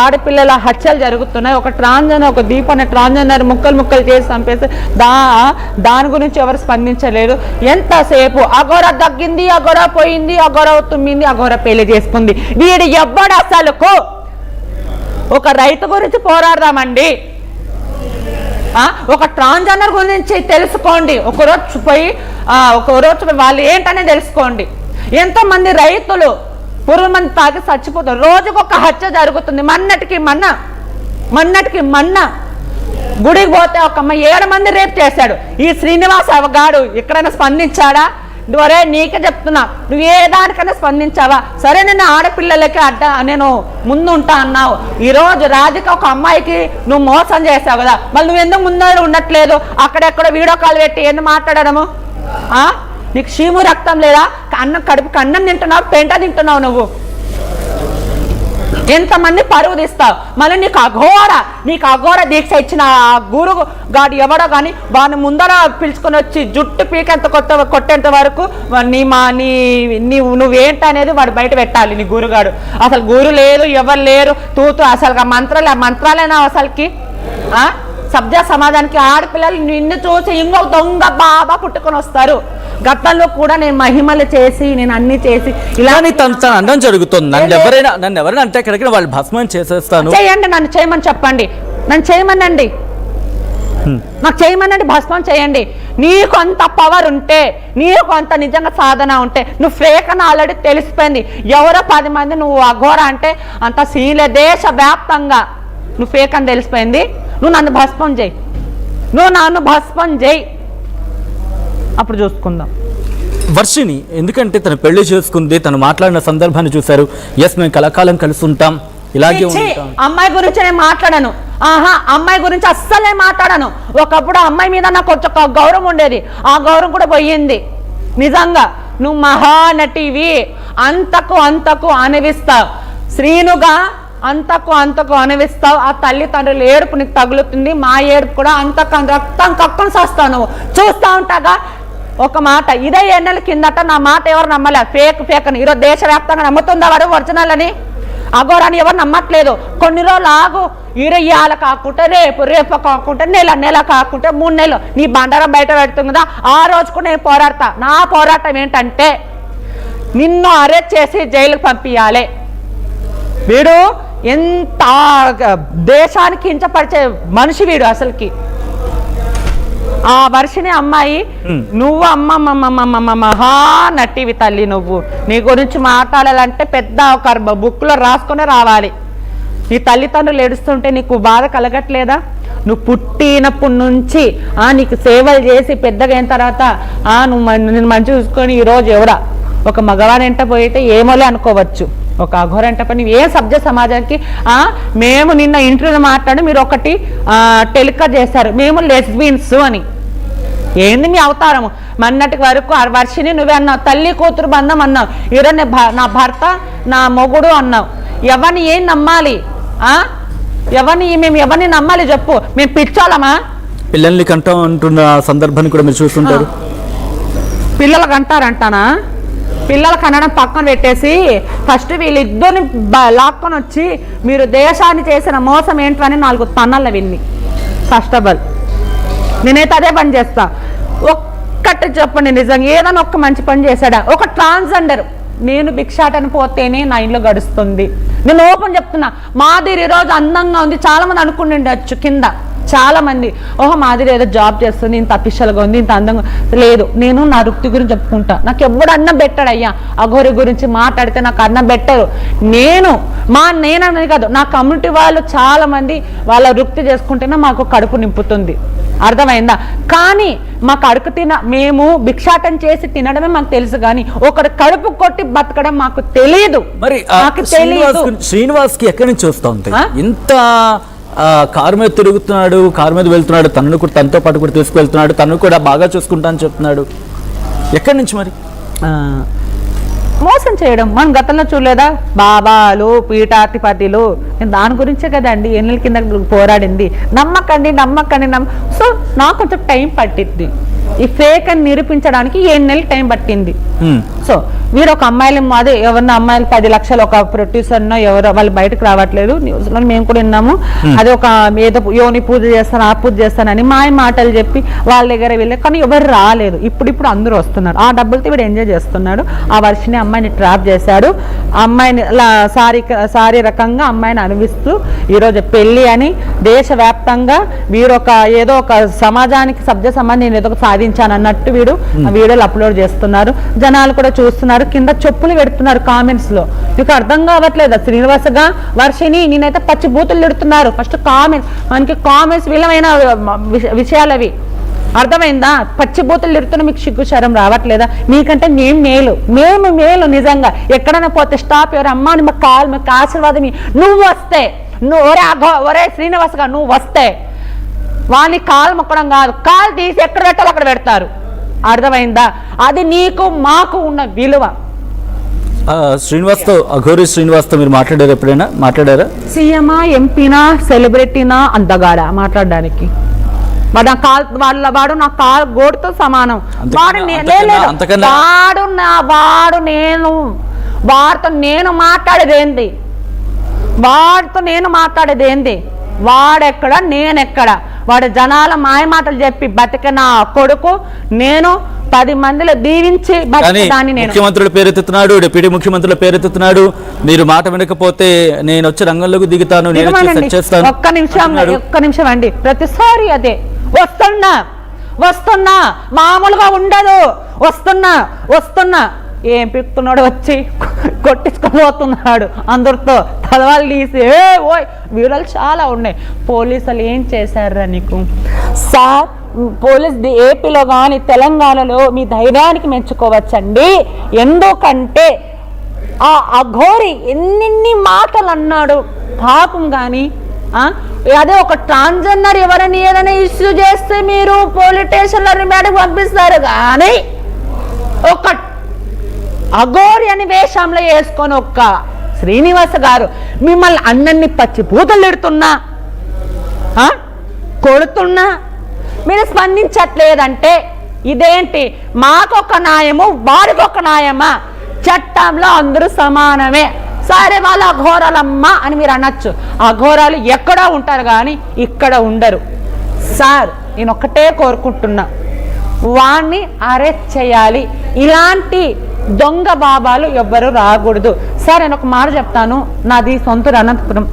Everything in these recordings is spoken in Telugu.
ఆడపిల్లల హత్యలు జరుగుతున్నాయి. ఒక ట్రాన్స్జెండర్, ఒక దీప్ అనే ట్రాన్స్జెండర్ ముక్కలు చేసి చంపేసి దాని గురించి ఎవరు స్పందించలేరు. ఎంతసేపు అఘోర తగ్గింది, అఘోర పోయింది, అఘోర తుమ్మింది, అఘోర పెళ్లి చేసుకుంది. వీడు ఎవ్వడు అసలుకు ఒక రైతు గురించి పోరాడదామండి, ఒక ట్రాన్స్జెండర్ గురించి తెలుసుకోండి. ఒకరోజు పోయి వాళ్ళు ఏంటనే తెలుసుకోండి. ఎంతోమంది రైతులు పురుగుమంది తాగి చచ్చిపోతారు. రోజుకు ఒక హత్య జరుగుతుంది. మన్నటికి మన్న గుడికి పోతే ఒక అమ్మ 7 మంది రేపు చేశాడు. ఈ శ్రీనివాస్ అవగాడు ఎక్కడైనా స్పందించాడా? ఒరే నీకే చెప్తున్నా, నువ్వు ఏ దానికైనా స్పందించావా? సరే నేను ఆడపిల్లలకి నేను ముందుంటా అన్నావు. ఈరోజు రాధిక ఒక అమ్మాయికి నువ్వు మోసం చేసావు కదా, మళ్ళీ నువ్వు ఎందుకు ముందు ఉండట్లేదు? అక్కడెక్కడ వీడియో కాల్ పెట్టి ఎందుకు మాట్లాడము? నీకు చీము రక్తం లేదా? కడుపుకి అన్నం తింటున్నావు, పెంట తింటున్నావు. నువ్వు ఎంతమంది పరువు తీస్తావు? మళ్ళీ నీకు అఘోర దీక్ష ఇచ్చిన గురు గాడు ఎవడో కానీ వాడిని ముందర పిలుచుకొని వచ్చి జుట్టు పీకెంత కొట్టేంత వరకు నువ్వేంటనేది వాడు బయట పెట్టాలి. నీ గురుగాడు అసలు గురు లేదు, ఎవరు లేరు, తూతు అసలు మంత్రాలేనా అసలుకి? సభ్య సమాజానికి ఆడపిల్లలు నిన్ను చూసి ఇంకో దొంగ బాబా పుట్టుకొని వస్తారు. గతంలో కూడా నేను మహిమలు చేసి నేను అన్ని చేసి ఇలా అందం జరుగుతుంది. నన్ను ఎవరైనా అంటే ఎక్కడికి వాళ్ళు భస్మం చేసేస్తాను. చేయండి, నన్ను చేయమని చెప్పండి, నన్ను చేయమనండి, నాకు చేయమనండి, భస్మం చేయండి. నీకు అంత పవర్ ఉంటే, నీకు అంత నిజంగా సాధన ఉంటే, నువ్వు ఫేక్ అని ఆల్రెడీ తెలిసిపోయింది. ఎవరో 10 మంది నువ్వు అఘోర అంటే అంత సీలే దేశ వ్యాప్తంగా నువ్వు ఫేక్ అని తెలిసిపోయింది. నువ్వు నన్ను భస్మం చేయి, అప్పుడు చూసుకుందాం. వర్షిని ఎందుకంటే తను పెళ్లి చేసుకుంది, తను మాట్లాడిన సందర్భాన్ని చూశారు. ఎస్ మేము కలకాలం కలిసి ఉంటాం, ఇలాగే ఉంటాం. అమ్మాయి గురించి నేను మాట్లాడను. అమ్మాయి గురించి అస్సలే మాట్లాడను. ఒకప్పుడు అమ్మాయి మీద నాకు కొంచెం గౌరవం ఉండేది, ఆ గౌరవం కూడా పోయింది. నిజంగా నువ్వు మహానటివి, అంతకు అనివిస్తావు. శ్రీనుగా అంతకు అనివిస్తావు. ఆ తల్లిదండ్రులు ఏడుపు నీకు తగులుతుంది, మా ఏడుపు కూడా రక్తం కక్కను చేస్తావు. నువ్వు చూస్తూ ఉంటాగా. ఒక మాట ఇదే 7 నెలల కిందట నా మాట ఎవరు నమ్మలే, ఫేక్ అని. ఈరోజు దేశవ్యాప్తంగా నమ్ముతుందా వాడు ఒరిజినల్ అని? అఘోరాన్ని ఎవరు నమ్మట్లేదు. కొన్ని రోజులు ఆగు, ఇవాళ కాకుంటే రేపు కాకుంటే నెల కాకుంటే 3 నెలలు నీ బండారం బయట పెడుతుంది కదా, ఆ రోజు కూడా నేను పోరాడతా. నా పోరాటం ఏంటంటే నిన్ను అరెస్ట్ చేసి జైలుకు పంపించాలి. వీడు ఎంత దేశానికి కించపరిచే మనిషి వీడు అసలుకి. ఆ వర్షిని అమ్మాయి, నువ్వు మహానటివి తల్లి. నువ్వు నీ గురించి మాట్లాడాలంటే పెద్ద ఒక బుక్లో రాసుకునే రావాలి. నీ తల్లిదండ్రులు ఏడుస్తుంటే నీకు బాధ కలగట్లేదా? నువ్వు పుట్టినప్పటి నుంచి నీకు సేవలు చేసి పెద్దగా అయిన తర్వాత నువ్వు మంచి చూసుకొని ఈరోజు ఎవరా ఒక మగవాని ఎంట పోయితే ఏమోలే అనుకోవచ్చు. ఒక అఘోర ఎంట పని ఏ సభ్య సమాజానికి మేము నిన్న ఇంటర్వ్యూలో మాట్లాడి మీరు ఒకటి టెలికాస్ట్ చేశారు, మేము లెస్బియన్స్ అని. ఏంది మీ అవతారము? మొన్నటి వరకు వర్షిని నువ్వే అన్నావు, తల్లి కూతురు బంధం అన్నావు. ఈరోజు నా భర్త నా మొగుడు అన్నావు. ఎవరిని ఏం నమ్మాలి? మేము ఎవరిని నమ్మాలి చెప్పు? మేము పిచ్చోళ్ళమా? పిల్లల్ని కంటాం అంటున్న సందర్భాన్ని కూడా మీరు చూస్తుంటారు. పిల్లలకు అంటారంటానా? పిల్లలకు అనడం పక్కన పెట్టేసి ఫస్ట్ వీళ్ళిద్దరిని లాక్కొని వచ్చి మీరు దేశాన్ని చేసిన మోసం ఏంటని 4 తన్నల విన్ని. ఫస్ట్ ఆఫ్ ఆల్ నేనైతే అదే పని చేస్తా. ఒక్కటి చెప్పండి, నిజంగా ఏదైనా ఒక్క మంచి పని చేశాడా? ఒక ట్రాన్స్జెండర్ నేను భిక్షాటన పోతేనే నా ఇంట్లో గడుస్తుంది. నేను ఓపెన్ చెప్తున్నా. మాదిరి ఈరోజు అందంగా ఉంది, చాలా మంది అనుకుంటుండొచ్చు కింద చాలా మంది, ఓహో మాదిరి ఏదో జాబ్ చేస్తుంది, ఇంత అఫీషియల్గా ఉంది, ఇంత అందంగా లేదు. నేను నా వృత్తి గురించి చెప్పుకుంటా. నాకు ఎవడు అన్నం పెట్టాడు అయ్యా? అఘోరి గురించి మాట్లాడితే నాకు అన్నం పెట్టరు. నేనని కాదు, నా కమ్యూనిటీ వాళ్ళు చాలా మంది వాళ్ళ వృత్తి చేసుకుంటేనే మాకు కడుపు నింపుతుంది. అర్థమైందా? కానీ మాకు మేము భిక్షాటం చేసి తినడమే మాకు తెలుసు, కానీ ఒకరు కడుపు కొట్టి బతకడం మాకు తెలియదు. మరి శ్రీనివాస్కి ఎక్కడి నుంచి వస్తుంది ఇంత? కారు మీద తిరుగుతున్నాడు, కారు మీద వెళ్తున్నాడు, తనను కూడా తనతో పాటు కూడా తీసుకువెళ్తున్నాడు, తను కూడా బాగా చూసుకుంటా అని చెప్తున్నాడు. ఎక్కడి నుంచి మరి? మోసం చేయడం మనం గతంలో చూడలేదా? బాబాలు, పీఠాధిపతులు, నేను దాని గురించే కదండి 7 నెలల కింద పోరాడింది. నమ్మకండి. సో నాకు కొంచెం టైం పట్టింది. ఈ ఫేక్ అని నిరూపించడానికి 7 నెలలు టైం పట్టింది. సో వీడు ఒక అమ్మాయిలు అదే ఎవరిన అమ్మాయిలు 10 లక్షలు ఒక ప్రొడ్యూసర్నో ఎవరో వాళ్ళు బయటకు రావట్లేదు, న్యూస్ లో మేము కూడా విన్నాము. అది ఒక ఏదో యోని పూజ చేస్తాను ఆ పూజ చేస్తానని మాయ మాటలు చెప్పి వాళ్ళ దగ్గర వెళ్ళి, కానీ ఎవరు రాలేదు. ఇప్పుడు అందరూ వస్తున్నారు. ఆ డబ్బులతో వీడు ఎంజాయ్ చేస్తున్నాడు. ఆ వర్షిని అమ్మాయిని ట్రాప్ చేశాడు. అమ్మాయిని శారీరకంగా అమ్మాయిని అనుభవిస్తూ ఈరోజు పెళ్లి అని దేశవ్యాప్తంగా వీడు ఏదో ఒక సమాజానికి సభ్య సమాజం నేను ఏదో సాధించాను అన్నట్టు వీడు ఆ వీడియోలు అప్లోడ్ చేస్తున్నారు. జనాలు కూడా చూస్తున్నారు, కింద చెప్పులు పెడుతున్నారు కామెంట్స్ లో. మీకు అర్థం కావట్లేదు. శ్రీనివాసగా వర్షిని నేనైతే పచ్చి బూతులు పెడుతున్నారు. ఫస్ట్ కామెంట్స్, మనకి కామెంట్స్ విలువైన విషయాలు అవి, అర్థమైందా? పచ్చి బూతులు తిడుతున్నా మీకు సిగ్గు శరం రావట్లేదా? మీకంటే మేము మేలు నిజంగా. ఎక్కడైనా పోతే స్టాప్ ఎవరు అమ్మా అని మాకు ఆశీర్వాదం నువ్వు వస్తే ఒరే శ్రీనివాసగా నువ్వు వస్తే వాళ్ళని కాలు మొక్కడం కాదు, కాలు తీసి ఎక్కడ పెట్టాలో అక్కడ పెడతారు. అర్థమైందా? అది నీకు మాకు ఉన్న విలువ. శ్రీనివాస్తో అఘోరి శ్రీనివాస్తో మీరు మాట్లాడారు ఎప్పుడైనా? మాట్లాడారా? సీఎమా ఎంపీనా సెలబ్రిటీనా అందగాడా మాట్లాడడానికి? వాడు నా కాలు గోడుతో సమానం. వాడితో నేను మాట్లాడేది ఏంది? వాడెక్కడ నేనెక్కడ? వాడు జనాల మాయ మాటలు చెప్పి బతికిన కొడుకు నేను 10 మందిలో దీవించి ముఖ్యమంత్రుల పేరెత్తుతున్నాడు, డిప్యూటీ ముఖ్యమంత్రుల పేరెత్తుతున్నాడు. మీరు మాట వినకపోతే నేను వచ్చి రంగంలోకి దిగుతాను, ఒక్క నిమిషం అండి. ప్రతిసారి అదే వస్తున్నా మామూలుగా ఉండదు. వస్తున్నా ఏం పిక్కుతున్నాడు, వచ్చి కొట్టించుకోబోతున్నాడు అందరితో తలవాళ్ళు తీసి. ఓయ్ వీడియోలు చాలా ఉన్నాయి. పోలీసులు ఏం చేశారా నీకు? సార్ పోలీస్ ఏపీలో కానీ తెలంగాణలో మీ ధైర్యానికి మెచ్చుకోవచ్చండి. ఎందుకంటే ఆ అఘోరి ఎన్ని మాటలు అన్నాడు పాపం. కానీ అదే ఒక ట్రాన్స్జెండర్ ఎవరైనా ఏదైనా ఇష్యూ చేస్తే మీరు పోలీస్ స్టేషన్లో రిమాండ్కి పంపిస్తారు. కానీ ఒక అఘోరి అని వేషంలో వేసుకొని ఒక్క శ్రీనివాస గారు మిమ్మల్ని అందరినీ పచ్చి పూతలు తిడుతున్నా కొడుతున్నా మీరు స్పందించట్లేదంటే ఇదేంటి? మాకొక న్యాయము వాడికొక న్యాయమా? చట్టంలో అందరూ సమానమే. సరే వాళ్ళ అఘోరాలమ్మ అని మీరు అనొచ్చు. అఘోరాలు ఎక్కడో ఉంటారు కానీ ఇక్కడ ఉండరు. సార్ నేను ఒక్కటే కోరుకుంటున్నా, వాణ్ణి అరెస్ట్ చేయాలి. ఇలాంటి దొంగ బాబాలు ఎవ్వరు రాకూడదు. సార్ నేను ఒక మాట చెప్తాను, నాది సొంతూరు అనంతపురం.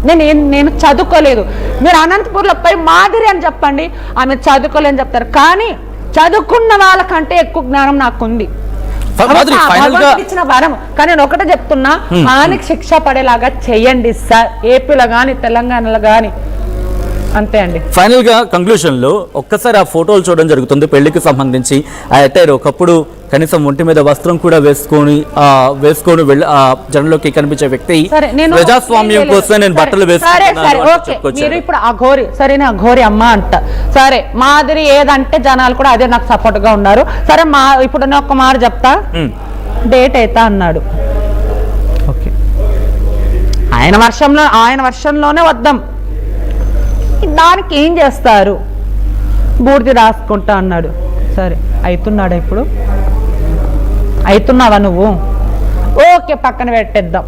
నేను చదువుకోలేదు. మీరు అనంతపురంలో పోయి మాదిరి అని చెప్పండి, ఆమె చదువుకోలేని చెప్తారు. కానీ చదువుకున్న వాళ్ళకంటే ఎక్కువ జ్ఞానం నాకుంది. ఇచ్చిన వరం. కానీ నేను ఒకటే చెప్తున్నా, ఆయనకి శిక్ష పడేలాగా చెయ్యండి సార్, ఏపీలో కానీ తెలంగాణలో కానీ. అంతే అండి. ఫైనల్ గా కంక్లూషన్ లో ఒక్కసారి ఆ ఫోటోలు చూడడం జరుగుతుంది. పెళ్లికి సంబంధించి ఆ అటైర్ ఒకప్పుడు కనీసం ఒంటి మీద వస్త్రం కూడా వేసుకొని జనంలోకి కనిపించే వ్యక్తి ప్రజాస్వామ్యం కోసమే నేను బట్టలు వేసుకున్నాను. మీరు ఇప్పుడు అఘోరి సరేనా, అఘోరి అమ్మ అంట. సరే మాదిరి ఏదంటే జనాలు కూడా అదే నాకు సపోర్ట్ గా ఉన్నారు. సరే ఇప్పుడు నేను ఒక మాట చెప్తా, డేట్ అయితే అన్నాడు. ఓకే, ఆయన వర్షంలోనే వద్దాం. దానికి ఏం చేస్తారు? బూడిది రాసుకుంటా అన్నాడు. సరే అవుతున్నాడా? ఇప్పుడు అవుతున్నావా నువ్వు? ఓకే పక్కన పెట్టేద్దాం.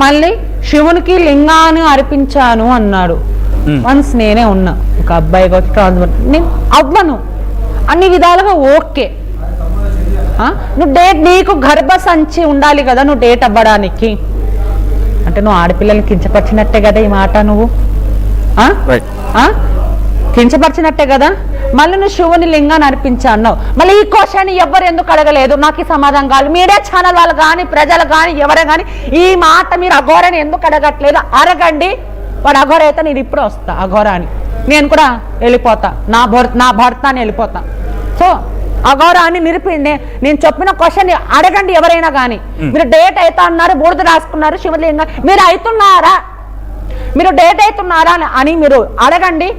మళ్ళీ శివునికి లింగాన్ని అర్పించాను అన్నాడు. వన్స్ నేనే ఉన్నా, ఒక అబ్బాయి ట్రాన్స్ఫర్ నేను అవ్వను అన్ని విధాలుగా. ఓకే నువ్వు డేట్, నీకు గర్భసంచి ఉండాలి కదా నువ్వు డేట్ అవ్వడానికి. అంటే నువ్వు ఆడపిల్లల్ని కించపరిచినట్టే కదా ఈ మాట. నువ్వు కించపరిచినట్టే కదా. మళ్ళీ నువ్వు శివుని లింగాన్ని అర్పించా అన్నావు. మళ్ళీ ఈ క్వశ్చన్ ఎవరు ఎందుకు అడగలేదు? నాకు ఈ సమాధానం కాదు. మీడియా ఛానల్ వాళ్ళు కానీ ప్రజలు కానీ ఎవరే కానీ ఈ మాట మీరు అఘోరని ఎందుకు అడగట్లేదు? అడగండి. వాడు అఘోర అయితే నేను ఇప్పుడు వస్తా అఘోర అని, నేను కూడా వెళ్ళిపోతా, నా భర్త అని వెళ్ళిపోతా. సో అఘోరాన్ని నేను చెప్పిన క్వశ్చన్ అడగండి ఎవరైనా కానీ. మీరు డేట్ అయితే అన్నారు, బూడిద రాసుకున్నారు, శివలింగం మీరు అవుతున్నారా, మీరు డేట్ అవుతున్నారా అని మీరు అడగండి.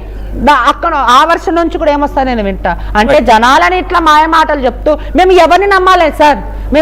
అక్కడ ఆ వర్షం నుంచి కూడా ఏమొస్తా నేను వింటా. అంటే జనాలని ఇట్లా మాయ మాటలు చెప్తూ మేము ఎవరిని నమ్మాలి సార్? మేము